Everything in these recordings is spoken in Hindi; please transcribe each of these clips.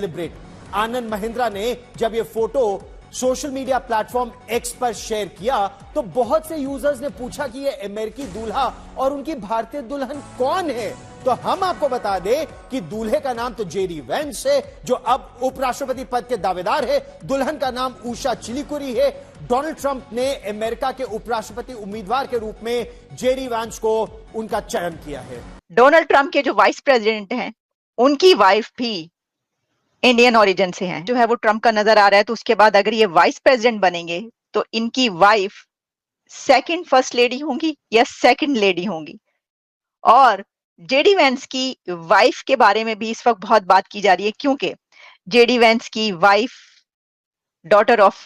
सेलिब्रेट। आनंद महिंद्रा ने जब ये photo social media platform x पर शेयर किया तो बहुत से यूजर्स ने पूछा कि ये अमेरिकी दूल्हा और उनकी भारतीय दुल्हन कौन है। तो हम आपको बता दें कि दूल्हे का नाम तो जेडी वेंस है, जो अब उपराष्ट्रपति पद के दावेदार है। दुल्हन का नाम उषा चिलिकुरी है। डोनाल्ड ट्रंप ने अमेरिका के उपराष्ट्रपति उम्मीदवार के रूप में जेडी वेंस को उनका चयन किया है। डोनाल्ड ट्रंप के जो वाइस प्रेसिडेंट हैं, उनकी वाइफ भी इंडियन ओरिजिन से हैं। जो है वो ट्रंप का नजर आ रहा है। तो उसके बाद अगर ये वाइस प्रेसिडेंट बनेंगे तो इनकी वाइफ सेकंड फर्स्ट लेडी होंगी या सेकंड लेडी होंगी। और जेडी वेंस की वाइफ के बारे में भी इस वक्त बहुत बात की जा रही है, क्योंकि जेडी वेंस की wife daughter of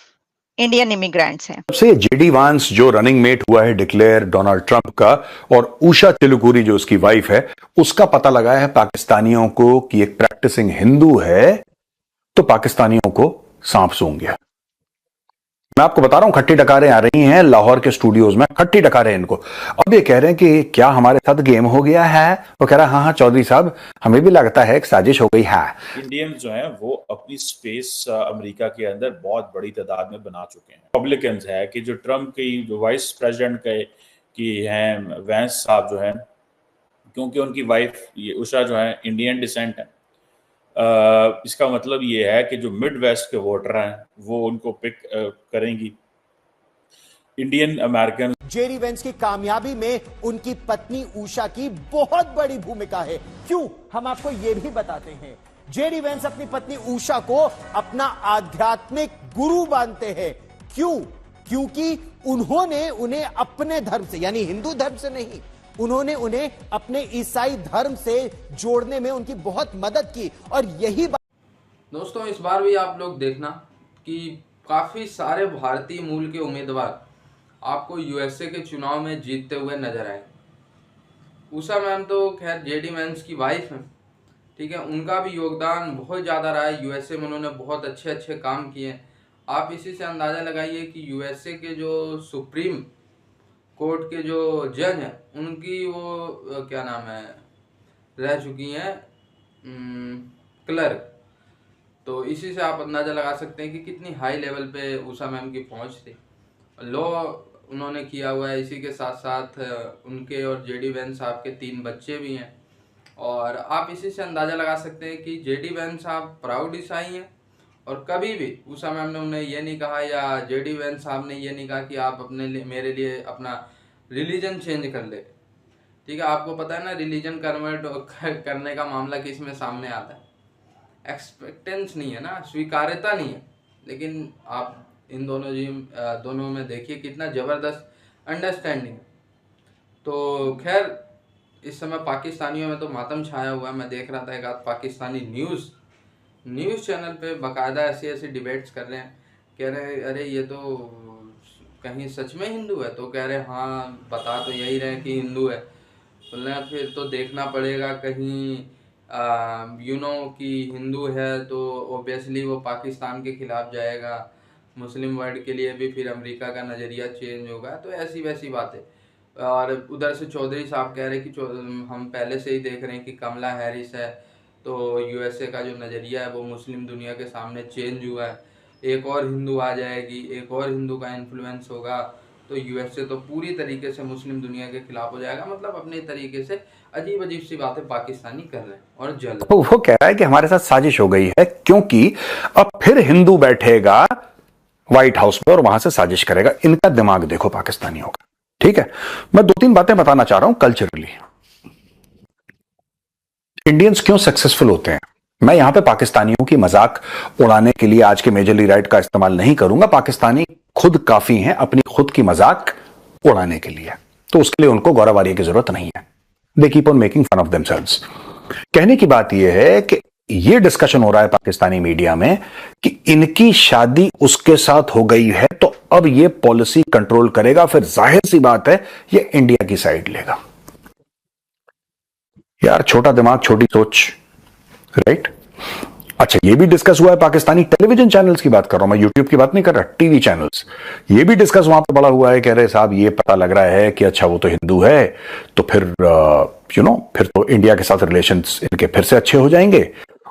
Indian immigrants हैं। सबसे जेडी वांस जो रनिंग मेट हुआ है डिक्लेयर डोनाल्ड ट्रंप का, और उषा चिलुकुरी जो उसकी वाइफ है, उसका पता लगा है पाकिस्तानियों को कि एक प्रैक्टिसिंग हिंदू है तो पाकिस्तानियों को सांप सूंघ गया। मैं आपको बता रहा हूं, खट्टी डकारें आ रही हैं लाहौर के स्टूडियोज में, खट्टी डकारें इनको। अब ये कह रहे हैं कि क्या हमारे साथ गेम हो गया है। वो कह रहा है हाँ चौधरी साहब, हमें भी लगता है एक साजिश हो गई है। इंडियंस जो हैं वो अपनी स्पेस अमेरिका के अंदर बहुत बड़ी तादाद में बना चुके हैं। रिपब्लिकन्स है कि जो ट्रंप की जो वाइस प्रेसिडेंट की हैं वेंस साहब जो हैं, क्योंकि उनकी वाइफ ये उषा जो है इंडियन डिसेंट है, इसका मतलब ये है कि जो मिड वेस्ट के वोटर हैं वो उनको पिक करेंगी इंडियन अमेरिकन। जेडी वेंस की कामयाबी में उनकी पत्नी उषा की बहुत बड़ी भूमिका है। क्यों, हम आपको यह भी बताते हैं। जेडी वेंस अपनी पत्नी उषा को अपना आध्यात्मिक गुरु मानते हैं। क्यों? क्योंकि उन्होंने उन्हें अपने धर्म से, यानी हिंदू धर्म से नहीं, उन्होंने उन्हें अपने ईसाई धर्म से जोड़ने में उनकी बहुत मदद की। और यही बात दोस्तों, इस बार भी आप लोग देखना कि काफ़ी सारे भारतीय मूल के उम्मीदवार आपको यूएसए के चुनाव में जीतते हुए नजर आए। उषा मैम तो खैर जेडी वेंस की वाइफ हैं, ठीक है, उनका भी योगदान बहुत ज़्यादा रहा है। यूएसए में उन्होंने बहुत अच्छे अच्छे काम किए। आप इसी से अंदाज़ा लगाइए कि यूएसए के जो सुप्रीम कोर्ट के जो जज हैं, उनकी वो क्या नाम है रह चुकी हैं क्लर्क। तो इसी से आप अंदाज़ा लगा सकते हैं कि कितनी हाई लेवल पे उषा मैम की पहुंच थी। लॉ उन्होंने किया हुआ है। इसी के साथ साथ उनके और जेडी वेंस साहब के 3 बच्चे भी हैं। और आप इसी से अंदाज़ा लगा सकते हैं कि जेडी वेंस साहब प्राउड ईसाई हैं। और कभी भी उषा मैम ने उन्हें ये नहीं कहा या जेडी वेंस साहब ने ये नहीं कहा कि आप अपने लिए मेरे लिए अपना रिलीजन चेंज कर ले। ठीक है, आपको पता है ना रिलीजन कन्वर्ट करने का मामला किस में सामने आता है। एक्सपेक्टेंस नहीं है ना, स्वीकार्यता नहीं है। लेकिन आप इन दोनों में देखिए कितना ज़बरदस्त अंडरस्टैंडिंग। तो खैर इस समय पाकिस्तानियों में तो मातम छाया हुआ है। मैं देख रहा था एक आध पाकिस्तानी न्यूज़ चैनल पे बाकायदा ऐसी डिबेट्स कर रहे हैं। कह रहे हैं अरे ये तो कहीं सच में हिंदू है, तो कह रहे हैं हाँ बता तो यही रहे कि हिंदू है। बोल रहे फिर तो देखना पड़ेगा कहीं कि हिंदू है तो ओबियसली वो पाकिस्तान के खिलाफ जाएगा, मुस्लिम वर्ल्ड के लिए भी फिर अमेरिका का नज़रिया चेंज होगा। तो ऐसी वैसी बातें। और उधर से चौधरी साहब कह रहे हैं कि हम पहले से ही देख रहे हैं कि कमला हैरिस है तो यूएसए का जो नज़रिया है वो मुस्लिम दुनिया के सामने चेंज हुआ है। एक और हिंदू आ जाएगी, एक और हिंदू का इन्फ्लुएंस होगा तो यूएसए तो पूरी तरीके से मुस्लिम दुनिया के खिलाफ हो जाएगा। मतलब अपने तरीके से अजीब अजीब सी बातें पाकिस्तानी कर रहे हैं। और जल्द तो वो कह रहा है कि हमारे साथ साजिश हो गई है, क्योंकि अब फिर हिंदू बैठेगा व्हाइट हाउस में और वहां से साजिश करेगा। इनका दिमाग देखो पाकिस्तानियों का। ठीक है, मैं 2-3 बातें बताना चाह रहा हूं कल्चरली। इंडियंस क्यों सक्सेसफुल होते हैं। मैं यहां पे पाकिस्तानियों की मजाक उड़ाने के लिए आज के मेजरली राइट का इस्तेमाल नहीं करूंगा। पाकिस्तानी खुद काफी हैं अपनी खुद की मजाक उड़ाने के लिए, तो उसके लिए उनको गौरव आर्य की जरूरत नहीं है। They keep on making fun of themselves. कहने की बात यह है कि यह डिस्कशन हो रहा है पाकिस्तानी मीडिया में कि इनकी शादी उसके साथ हो गई है तो अब यह पॉलिसी कंट्रोल करेगा। फिर जाहिर सी बात है यह इंडिया की साइड लेगा। यार छोटा दिमाग छोटी सोच, राइट। अच्छा, ये भी डिस्कस हुआ है पाकिस्तानी टेलीविजन चैनल्स की बात कर रहा हूं मैं, यूट्यूब की बात नहीं कर रहा, टीवी चैनल्स। ये भी डिस्कस वहां पे बड़ा हुआ है। कह रहे साहब ये पता लग रहा है कि अच्छा वो तो हिंदू है तो फिर फिर तो इंडिया के साथ रिलेशंस इनके फिर से अच्छे हो जाएंगे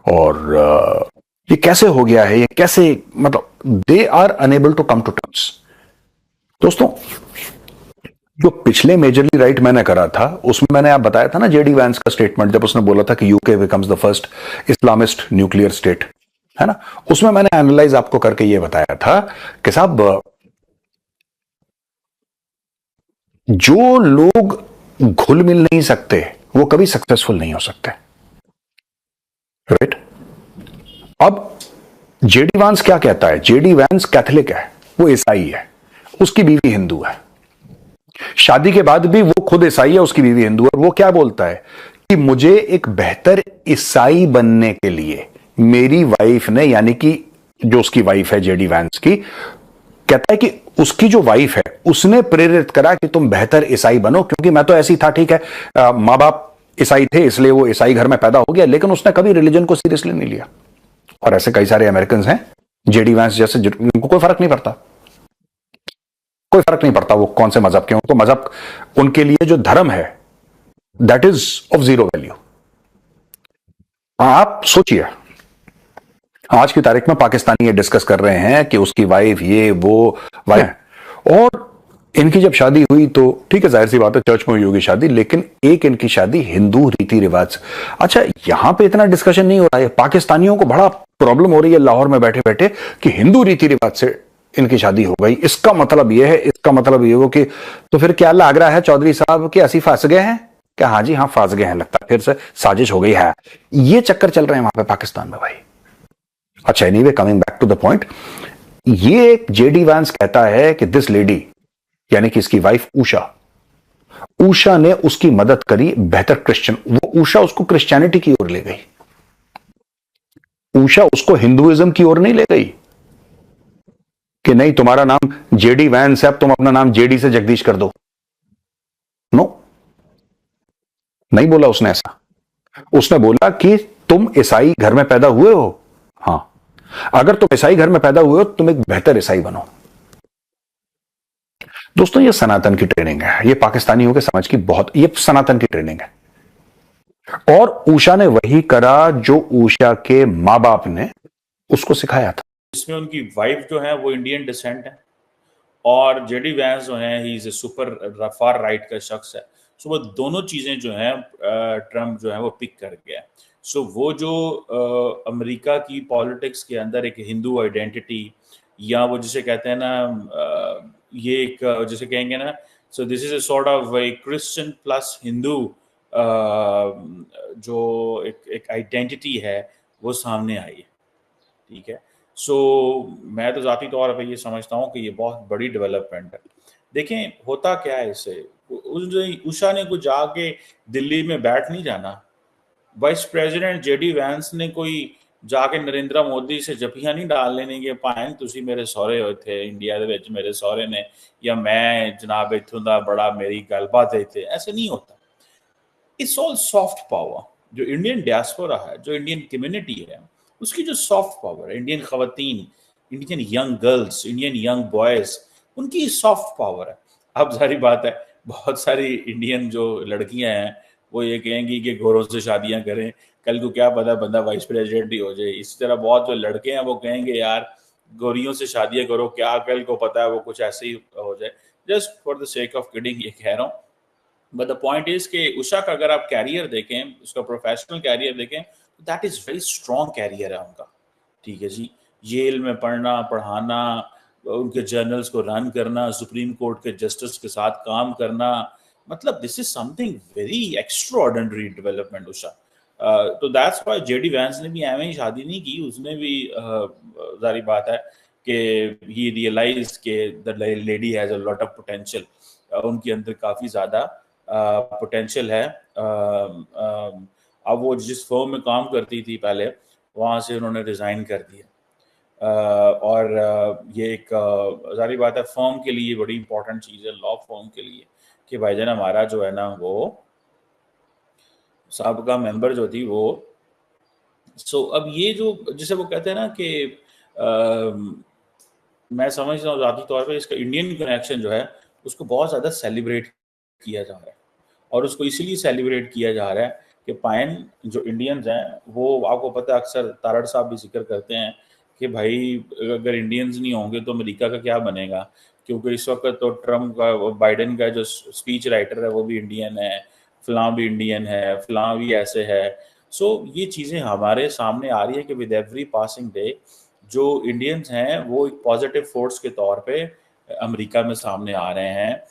और ये कैसे हो गया है, ये कैसे, मतलब they are unable to come to terms. दोस्तों, जो पिछले मेजरली राइट मैंने करा था उसमें मैंने आप बताया था ना जेडी वैंस का स्टेटमेंट, जब उसने बोला था कि UK becomes the first Islamist nuclear state, है ना। उसमें मैंने एनालाइज आपको करके ये बताया था कि साहब, जो लोग घुल मिल नहीं सकते वो कभी सक्सेसफुल नहीं हो सकते, राइट। अब जेडी वैंस क्या कहता है? जेडी वैंस कैथोलिक है, वो ईसाई है, उसकी बीवी हिंदू है, शादी के बाद भी वो खुद ईसाई है, उसकी बीवी हिंदू है। और वो क्या बोलता है कि मुझे एक बेहतर ईसाई बनने के लिए मेरी वाइफ ने, यानी कि जो उसकी वाइफ है जेडी वैंस की, कहता है कि उसकी जो वाइफ है उसने प्रेरित करा कि तुम बेहतर ईसाई बनो, क्योंकि मैं तो ऐसी ही था, ठीक है, मां बाप ईसाई थे इसलिए वो ईसाई घर में पैदा हो गया, लेकिन उसने कभी रिलीजन को सीरियसली नहीं लिया। और ऐसे कई सारे अमेरिकन हैं जेडी वैंस जैसे, उनको कोई फर्क नहीं पड़ता, कोई फर्क नहीं पड़ता वो कौन से मजहब के, उनको मजहब, उनके लिए जो धर्म है that is of zero value. आप सोचिए, आज की तारीख में पाकिस्तानी ये डिस्कस कर रहे हैं कि उसकी वाइफ ये वो वाइफ, और इनकी जब शादी हुई तो ठीक है, जाहिर सी बात है चर्च में हुई होगी शादी, लेकिन एक इनकी शादी हिंदू रीति रिवाज से। अच्छा, यहां पे इतना डिस्कशन नहीं हो रहा है, पाकिस्तानियों को बड़ा प्रॉब्लम हो रही है लाहौर में बैठे बैठे कि हिंदू रीति रिवाज से इनकी शादी हो गई, इसका मतलब यह है, इसका मतलब ये हो कि, तो फिर क्या लग रहा है चौधरी साहब कि असी फंस गए हैं क्या? हाँ जी हाँ, फंस गए हैं, लगता है फिर से साजिश हो गई है, ये चक्कर चल रहे हैं वहां पे पाकिस्तान में भाई। अच्छा, anyway, coming back to the point, ये जेडी वैंस कहता है कि दिस लेडी, यानी कि इसकी वाइफ उषा ने उसकी मदद करी बेहतर क्रिश्चियन, वो उषा उसको क्रिश्चियनिटी की ओर ले गई, उषा उसको हिंदुइज्म की ओर नहीं ले गई कि नहीं तुम्हारा नाम जेडी वैंस है, अब तुम अपना नाम जेडी से जगदीश कर दो। नो, नहीं बोला उसने ऐसा। उसने बोला कि तुम ईसाई घर में पैदा हुए हो, हां, अगर तुम ईसाई घर में पैदा हुए हो तो तुम एक बेहतर ईसाई बनो। दोस्तों, ये सनातन की ट्रेनिंग है, ये पाकिस्तानियों के समझ की बहुत, ये सनातन की ट्रेनिंग है। और उषा ने वही करा जो उषा के मां बाप ने उसको सिखाया था। इसमें उनकी वाइफ जो है वो इंडियन डिसेंट है, और जेडी वैंस जो है he is a super far right का शख्स है। सो वो दोनों चीजें जो हैं ट्रम्प जो है वो पिक कर गया। सो वो जो अमेरिका की पॉलिटिक्स के अंदर एक हिंदू आइडेंटिटी, या वो जिसे कहते हैं ना, ये एक जिसे कहेंगे ना, so this is a sort of A Christian plus Hindu, जो एक आइडेंटिटी है वो सामने आई है, ठीक है। सो मैं तो ज़ाती तौर पे ये समझता हूँ कि ये बहुत बड़ी डेवलपमेंट है। देखें होता क्या है इससे, उषा ने कुछ जाके दिल्ली में बैठ नहीं जाना, वाइस प्रेसिडेंट जेडी वैंस ने कोई जाके नरेंद्र मोदी से जफियां नहीं डाल लेने के भाएं तुसी मेरे सहुरे होए थे इंडिया दे विच मेरे सहुरे ने, या मैं जनाब इत्थों दा बड़ा मेरी गलबात है थे, ऐसे नहीं होता। It's all soft power. जो इंडियन डियास्पोरा है, जो इंडियन कम्युनिटी है, उसकी जो सॉफ्ट पावर है, इंडियन खवातीन, Indian young girls, Indian young boys, उनकी सॉफ्ट पावर है। अब सारी बात है, बहुत सारी इंडियन जो लड़कियां हैं वो ये कहेंगी कि गोरों से शादियां करें, कल को क्या पता बंदा वाइस प्रेसिडेंट ही हो जाए। इसी तरह बहुत जो लड़के हैं वो कहेंगे यार गोरियों से शादियां करो, क्या कल को पता है वो कुछ ऐसे ही हो जाए। Just for the sake of kidding ये कह रहा हूँ। बट द पॉइंट इज कि उषा का अगर आप कैरियर देखें, उसका प्रोफेशनल कैरियर देखें, तो that is very strong career है उनका, ठीक है जी। येल में पढ़ना, पढ़ाना, उनके जर्नल्स को रन करना, सुप्रीम कोर्ट के जस्टिस के साथ काम करना, मतलब this is something very extraordinary development Usha. तो दैट्स व्हाई जेडी वैंस ने भी एवं ही शादी नहीं की, उसने भी जारी बात है कि ही रियलाइज के the lady has a lot of potential, उनके अंदर काफ़ी ज़्यादा पोटेंशियल है। अब वो जिस फर्म में काम करती थी पहले, वहाँ से उन्होंने रिज़ाइन कर दिया। और ये एक जारी बात है फर्म के लिए बड़ी इंपॉर्टेंट चीज़ है, लॉ फर्म के लिए, कि भाईजान हमारा जो है ना वो साबका मेंबर जो थी वो, सो अब ये जो जिसे वो कहते हैं ना कि मैं समझता हूँ ज़ाती तौर पे इसका इंडियन कनेक्शन जो है उसको बहुत ज़्यादा सेलिब्रेट किया जा रहा है, और उसको इसीलिए सेलिब्रेट किया जा रहा है कि पायन जो इंडियंस हैं वो, आपको पता है अक्सर तारड़ साहब भी जिक्र करते हैं कि भाई अगर इंडियंस नहीं होंगे तो अमेरिका का क्या बनेगा, क्योंकि इस वक्त तो ट्रम्प का, बाइडेन का जो स्पीच राइटर है वो भी इंडियन है, फलां भी इंडियन है, फलां भी ऐसे है। सो ये चीज़ें हमारे सामने आ रही है कि विद एवरी पासिंग डे जो इंडियंस हैं वो एक पॉजिटिव फोर्स के तौर पे अमेरिका में सामने आ रहे हैं।